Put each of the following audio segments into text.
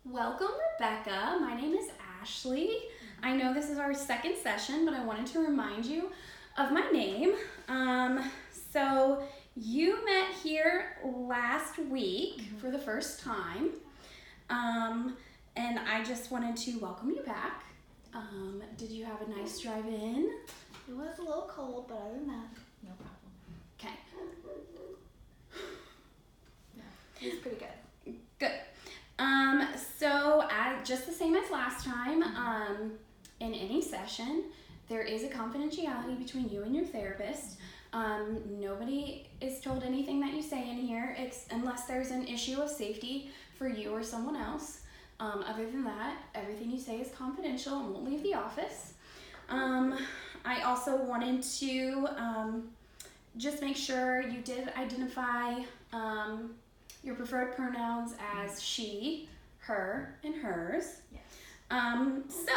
Welcome, Rebecca. My name is Ashley. I know this is our second session, but I wanted to remind you of my name. So you met here last week for the first time, and I just wanted to welcome you back. Did you have a nice drive in? It was a little cold, but other than that, no problem. Okay, Yeah, it was pretty good. good. So just the same as last time, in any session, there is a confidentiality between you and your therapist. Nobody is told anything that you say in here unless there's an issue of safety for you or someone else. Other than that, everything you say is confidential and won't leave the office. I also wanted to just make sure you did identify your preferred pronouns as she, her, and hers. Yes. So,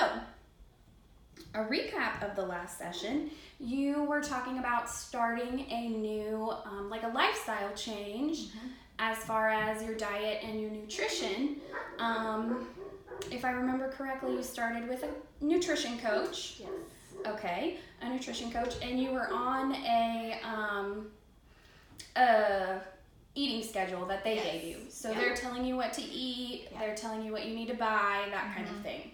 a recap of the last session, you were talking about starting a new, like a lifestyle change as far as your diet and your nutrition. If I remember correctly, you started with a nutrition coach. Yes. Okay, a nutrition coach, and you were on a eating schedule that they gave you. So they're telling you what to eat, they're telling you what you need to buy, that kind of thing.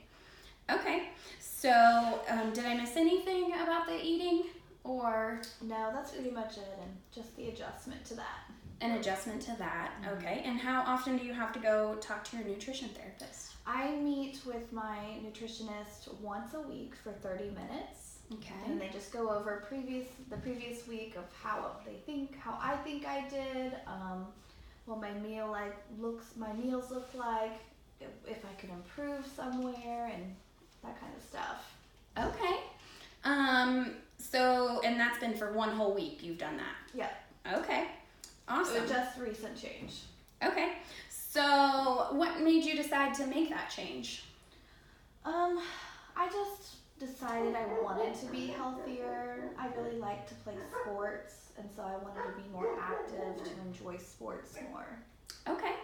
Okay, so did I miss anything about the eating, or No, that's pretty much it, and just the adjustment to that. an adjustment to that? Okay, and how often do you have to go talk to your nutrition therapist? I meet with my nutritionist once a week for 30 minutes. Okay. And they just go over the previous week of how I think I did, what my meals look like, if I could improve somewhere, and that kind of stuff. Okay. So, and that's been for one whole week you've done that? Yeah. Okay. Awesome. It was just recent change. Okay. So, what made you decide to make that change? I just decided I wanted to be healthier. I really like to play sports, and so I wanted to be more active, to enjoy sports more. Okay.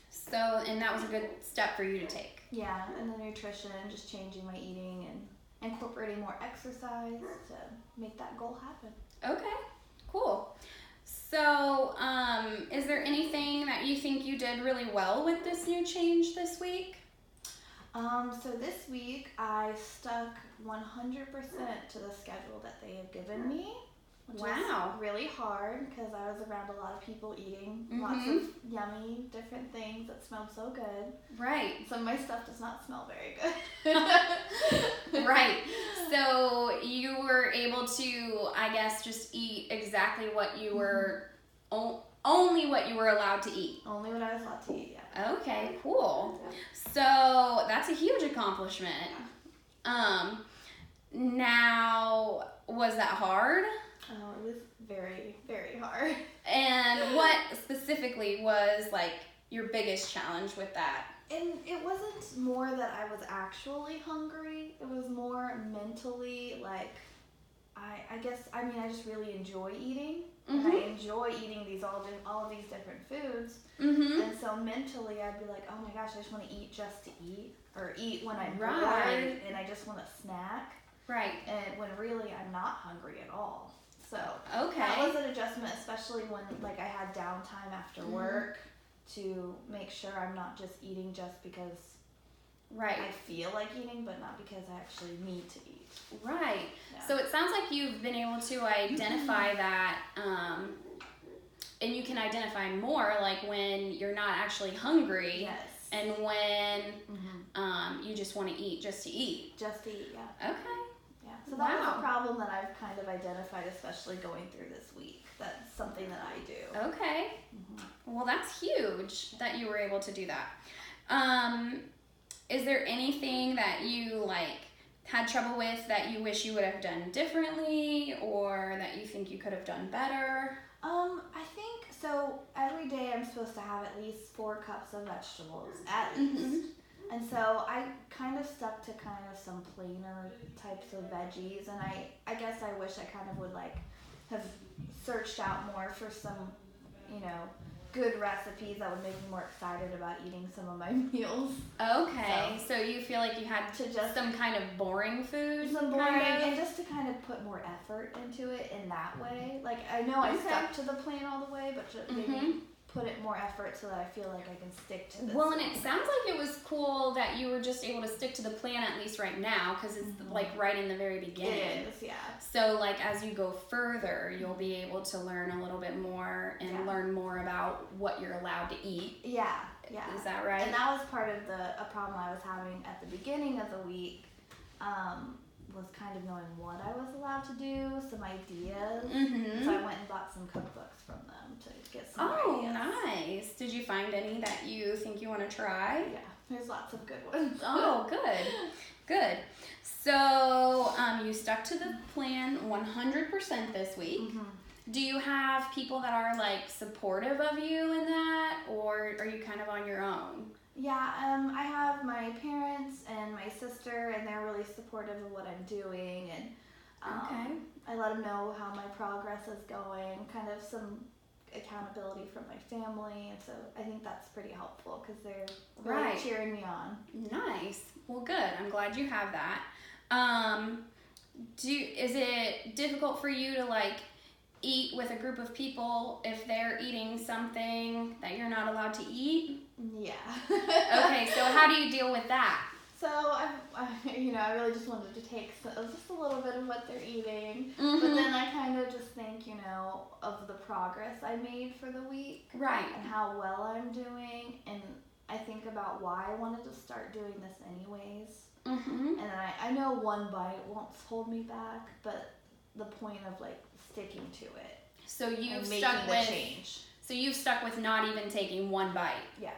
So, and that was a good step for you to take. Yeah, and the nutrition, just changing my eating and incorporating more exercise to make that goal happen. Okay. Cool. So, is there anything that you think you did really well with this new change this week? So this week I stuck 100% to the schedule that they had given me, which Wow. was really hard because I was around a lot of people eating lots of yummy different things that smelled so good. Right. Some of my stuff does not smell very good. Right. So you were able to, I guess, just eat exactly what you were, only what you were allowed to eat. Only what I was allowed to eat, yeah. Okay, cool. So that's a huge accomplishment. Now, was that hard? Oh, it was very, very hard. And what specifically was like your biggest challenge with that? And it wasn't more that I was actually hungry. It was more mentally, like, I just really enjoy eating. And I enjoy eating all of these different foods. And so mentally I'd be like, oh my gosh, I just want to eat just to eat, or eat when I'm bored, and I just want a snack. Right. And when really I'm not hungry at all. So Okay. that was an adjustment, especially when like I had downtime after work, to make sure I'm not just eating just because Right. I feel like eating, but not because I actually need to eat. Right. Yeah. So it sounds like you've been able to identify that, and you can identify more like when you're not actually hungry, Yes. and when you just want to eat just to eat. Just to eat, yeah. Okay. Yeah. So that was Wow. a problem that I've kind of identified, especially going through this week. That's something that I do. Okay. Well, that's huge that you were able to do that. Is there anything that you had trouble with that you wish you would have done differently, or that you think you could have done better? I think so. Every day I'm supposed to have at least 4 cups of vegetables, at least. And so I kind of stuck to kind of some plainer types of veggies, and I guess I wish I kind of would have searched out more for some, good recipes that would make me more excited about eating some of my meals. Okay, so you feel like you had To just some kind of boring food? some boring, kind of? and just to kind of put more effort into it in that way. Like, I know I Okay. stuck to the plan all the way, but just maybe Mhm. put it more effort so that I feel like I can stick to this. Well, and it sounds like it was cool that you were just able to stick to the plan at least right now, because it's like right in the very beginning. It is, yeah. So, like, as you go further, you'll be able to learn a little bit more and Yeah. learn more about what you're allowed to eat. Yeah, yeah. Is that right? And that was part of a problem I was having at the beginning of the week. Was kind of knowing what I was allowed to do, some ideas. Mm-hmm. So I went and bought some cookbooks from them to get some Oh, ideas. nice. Did you find any that you think you want to try? Yeah, there's lots of good ones. Oh, good. Good. So, you stuck to the plan 100% this week. Mhm. Do you have people that are, like, supportive of you in that, or are you kind of on your own? Yeah, I have my parents and my sister, and they're really supportive of what I'm doing, and Okay. I let them know how my progress is going, kind of some accountability from my family, and so I think that's pretty helpful because they're really Right. cheering me on. Nice. Well, good. I'm glad you have that. Is it difficult for you to, like, eat with a group of people if they're eating something that you're not allowed to eat? Yeah. Okay, so how do you deal with that? So I really just wanted to take just a little bit of what they're eating, but Mhm. then I kind of just think, of the progress I made for the week Right. and how well I'm doing, and I think about why I wanted to start doing this anyways. Mhm. And I know one bite won't hold me back, but the point of like sticking to it So you've and making stuck the with change. So you've stuck with not even taking one bite. Yeah.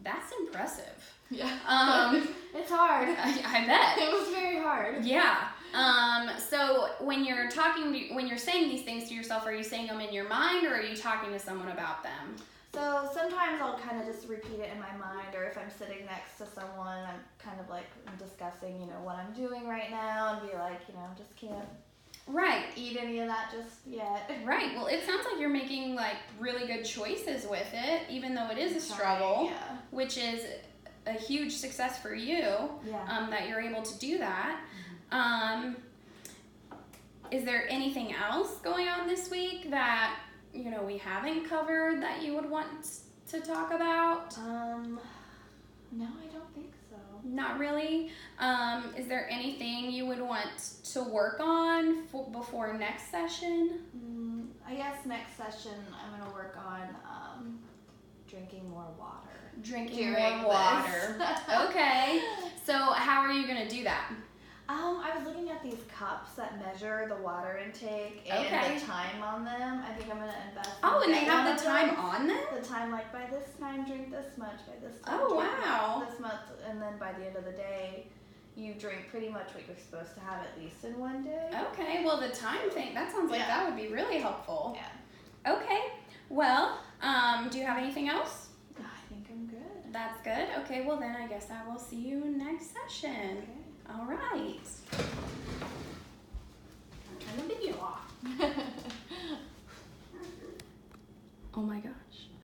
That's impressive. Yeah. It's hard. I bet. It was very hard. Yeah. So when you're saying these things to yourself, are you saying them in your mind, or are you talking to someone about them? So sometimes I'll kind of just repeat it in my mind, or if I'm sitting next to someone, I'm kind of like discussing, what I'm doing right now, and be like, just can't Right. eat any of that just yet. Right. Well, it sounds like you're making, like, really good choices with it, even though it is a struggle, Yeah. which is a huge success for you. Yeah. That you're able to do that. Is there anything else going on this week that we haven't covered that you would want to talk about? No, I don't think so. Not really. Is there anything you would want to work on before next session? I guess next session I'm gonna work on drinking more water. Drinking During more water. this. Okay. So how are you gonna do that? I was looking at these cups that measure the water intake and Okay. the time on them. I think I'm gonna invest. Oh, in and they getting have one the of time those. on them? The time, like by this time drink this much, by this time Oh, drink wow. this much, and then by the end of the day, you drink pretty much what you're supposed to have at least in one day. Okay. Well, the time thing, that sounds like Yeah. that would be really helpful. Yeah. Okay. Well, do you have anything else? I think I'm good. That's good. Okay. Well, then I guess I will see you next session. Okay. All right. Turn the video off. Oh my gosh.